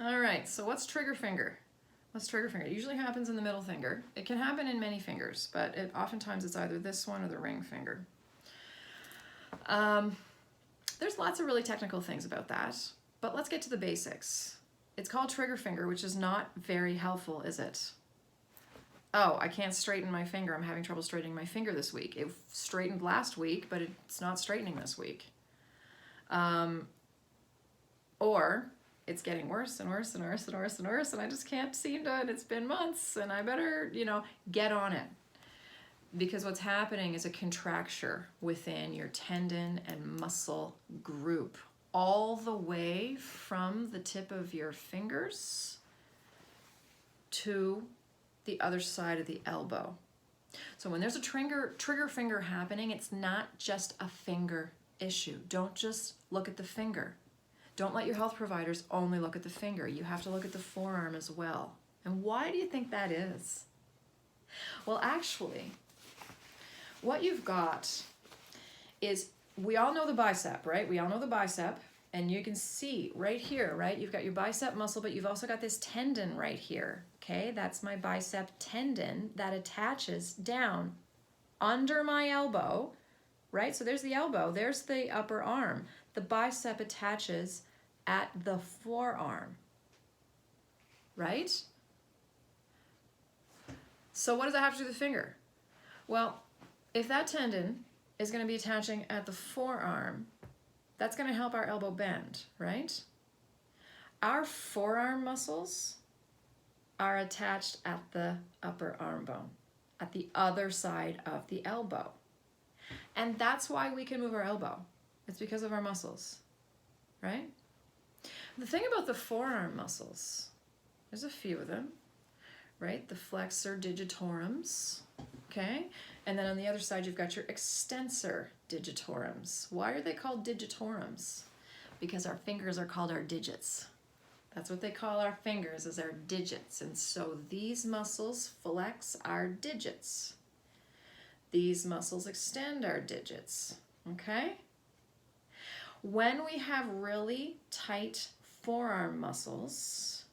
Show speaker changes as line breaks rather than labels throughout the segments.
All right, so what's trigger finger? What's trigger finger? It usually happens in the middle finger. It can happen in many fingers, but oftentimes it's either this one or the ring finger. There's lots of really technical things about that, but let's get to the basics. It's called trigger finger, which is not very helpful, is it? Oh, I can't straighten my finger. I'm having trouble straightening my finger this week. It straightened last week, but it's not straightening this week. Or it's getting worse and worse and worse and worse and worse, and I just can't seem to, and it's been months, and I better, get on it. Because what's happening is a contracture within your tendon and muscle group, all the way from the tip of your fingers to the other side of the elbow. So when there's a trigger finger happening, it's not just a finger issue. Don't just look at the finger. Don't let your health providers only look at the finger. You have to look at the forearm as well. And why do you think that is? Well, actually, what you've got is, we all know the bicep, right? We all know the bicep, and you can see right here, right? You've got your bicep muscle, but you've also got this tendon right here, okay? That's my bicep tendon that attaches down under my elbow, right? So there's the elbow, there's the upper arm. The bicep attaches at the forearm, right? So what does that have to do with the finger? Well, if that tendon is going to be attaching at the forearm, that's going to help our elbow bend, right? Our forearm muscles are attached at the upper arm bone, at the other side of the elbow. And that's why we can move our elbow. It's because of our muscles, right? The thing about the forearm muscles, there's a few of them, right? The flexor digitorums, okay? And then on the other side, you've got your extensor digitorums. Why are they called digitorums? Because our fingers are called our digits. That's what they call our fingers, is our digits. And so these muscles flex our digits. These muscles extend our digits, okay? When we have really tight forearm muscles,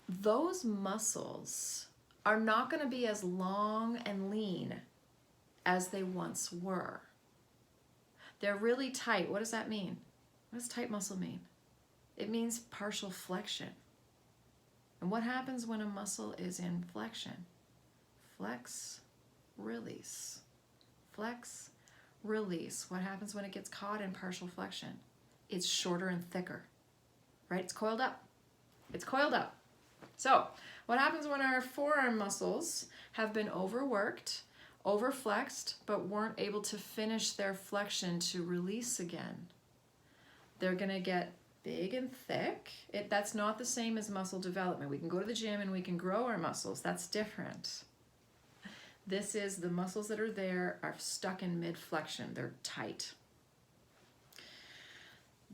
those muscles are not going to be as long and lean as they once were. They're really tight. What does that mean? What does tight muscle mean? It means partial flexion. And what happens when a muscle is in flexion? Flex, release. Flex, release. What happens when it gets caught in partial flexion? It's shorter and thicker, right? It's coiled up. It's coiled up. So what happens when our forearm muscles have been overworked, overflexed, but weren't able to finish their flexion to release again? They're going to get big and thick. That's not the same as muscle development. We can go to the gym and we can grow our muscles. That's different. This is the muscles that are there are stuck in mid-flexion. They're tight.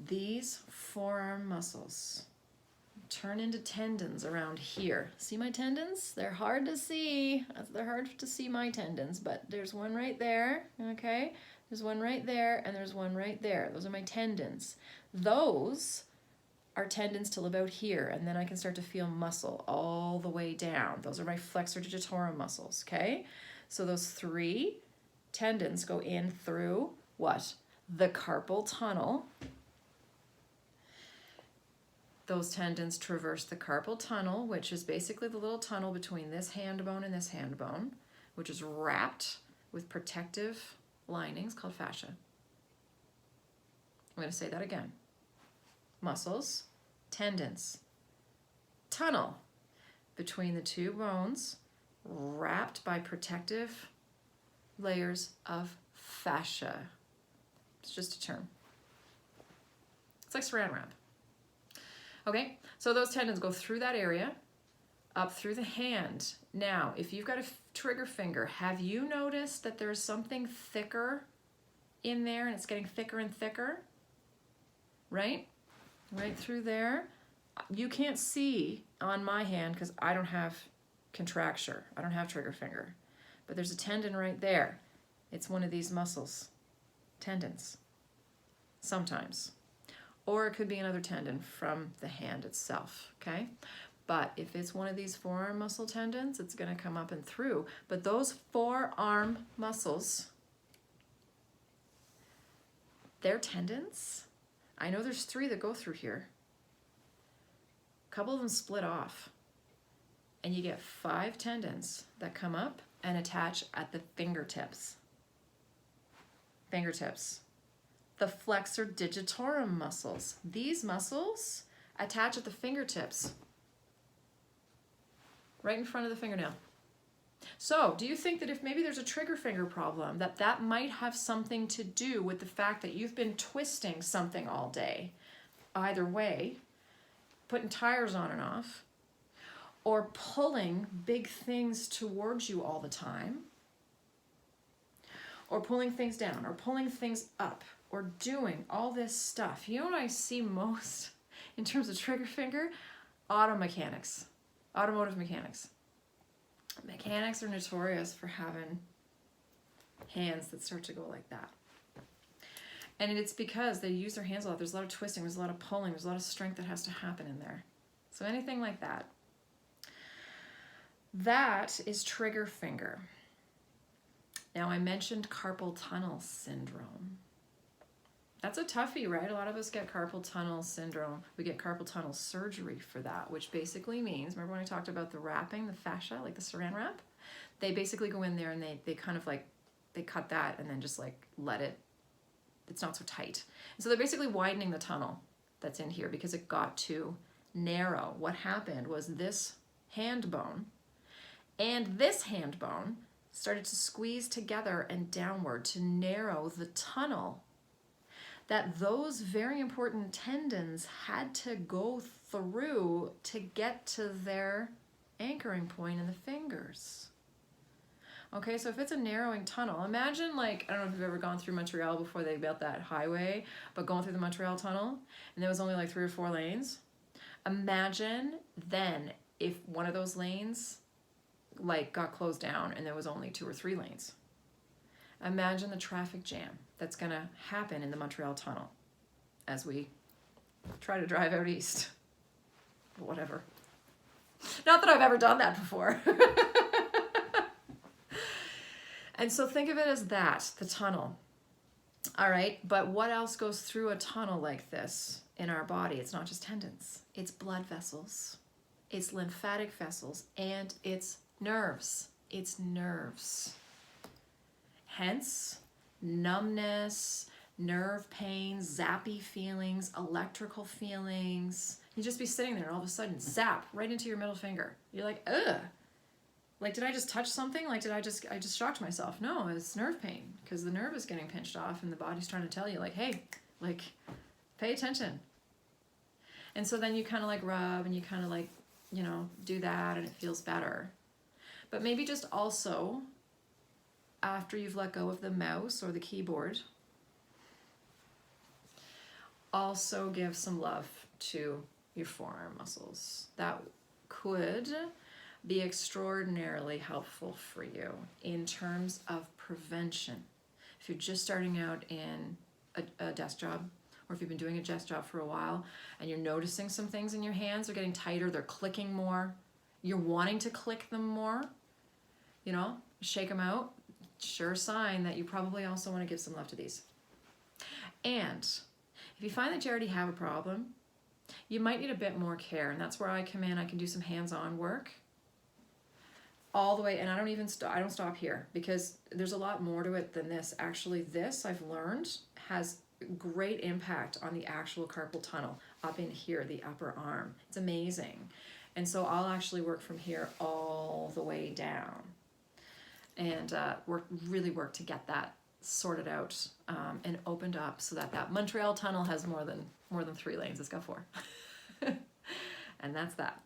These forearm muscles turn into tendons around here. See my tendons? They're hard to see. They're hard to see my tendons, but there's one right there, okay? There's one right there, and there's one right there. Those are my tendons. Those are tendons till about here, and then I can start to feel muscle all the way down. Those are my flexor digitorum muscles, okay? So those three tendons go in through what? The carpal tunnel. Those tendons traverse the carpal tunnel, which is basically the little tunnel between this hand bone and this hand bone, which is wrapped with protective linings called fascia. I'm going to say that again. Muscles, tendons, tunnel between the two bones, wrapped by protective layers of fascia. It's just a term. It's like saran wrap. Okay, so those tendons go through that area, up through the hand. Now, if you've got a trigger finger, have you noticed that there's something thicker in there and it's getting thicker and thicker? Right? Right through there. You can't see on my hand because I don't have contracture. I don't have trigger finger. But there's a tendon right there. It's one of these muscles. Tendons. Sometimes. or it could be another tendon from the hand itself, okay? But if it's one of these forearm muscle tendons, it's gonna come up and through. But those forearm muscles, they're tendons. I know there's 3 that go through here. A couple of them split off. And you get 5 tendons that come up and attach at the fingertips. Fingertips. The flexor digitorum muscles. These muscles attach at the fingertips. Right in front of the fingernail. So, do you think that if maybe there's a trigger finger problem, that might have something to do with the fact that you've been twisting something all day? Either way, putting tires on and off, or pulling big things towards you all the time, or pulling things down, or pulling things up, or doing all this stuff. You know what I see most in terms of trigger finger? Auto mechanics, automotive mechanics. Mechanics are notorious for having hands that start to go like that. And it's because they use their hands a lot. There's a lot of twisting, there's a lot of pulling, there's a lot of strength that has to happen in there. So anything like that. That is trigger finger. Now I mentioned carpal tunnel syndrome. That's a toughie, right? A lot of us get carpal tunnel syndrome. We get carpal tunnel surgery for that, which basically means, remember when I talked about the wrapping, the fascia, like the saran wrap? They basically go in there and they kind of like, they cut that and then just like let it, it's not so tight. And so they're basically widening the tunnel that's in here because it got too narrow. What happened was this hand bone and this hand bone started to squeeze together and downward to narrow the tunnel that those very important tendons had to go through to get to their anchoring point in the fingers. Okay, so if it's a narrowing tunnel, imagine like, I don't know if you've ever gone through Montreal before they built that highway, but going through the Montreal tunnel, and there was only like 3 or 4 lanes. Imagine then if one of those lanes like got closed down and there was only 2 or 3 lanes. Imagine the traffic jam that's gonna happen in the Montreal tunnel as we try to drive out east. Whatever. Not that I've ever done that before. And so think of it as that, the tunnel. All right, but what else goes through a tunnel like this in our body? It's not just tendons. It's blood vessels, it's lymphatic vessels, and it's nerves. It's nerves. Hence, numbness, nerve pain, zappy feelings, electrical feelings. You just be sitting there and all of a sudden zap right into your middle finger. You're like, ugh. Like, did I just touch something? Like, I just shocked myself. No, it's nerve pain because the nerve is getting pinched off and the body's trying to tell you like, hey, like, pay attention. And so then you kind of like rub and you kind of like, you know, do that and it feels better. But maybe just also, after you've let go of the mouse or the keyboard, also give some love to your forearm muscles. That could be extraordinarily helpful for you in terms of prevention. If you're just starting out in a desk job, or if you've been doing a desk job for a while and you're noticing some things in your hands are getting tighter, they're clicking more, you're wanting to click them more, you know, shake them out, sure sign that you probably also want to give some love to these. And if you find that you already have a problem, you might need a bit more care, and that's where I come in. I can do some hands-on work all the way, and I don't stop here because there's a lot more to it than this. Actually, this I've learned has great impact on the actual carpal tunnel up in here, the upper arm. It's amazing. And so I'll actually work from here all the way down and really work to get that sorted out and opened up so that Montreal tunnel has more than 3 lanes. It's got 4. And that's that.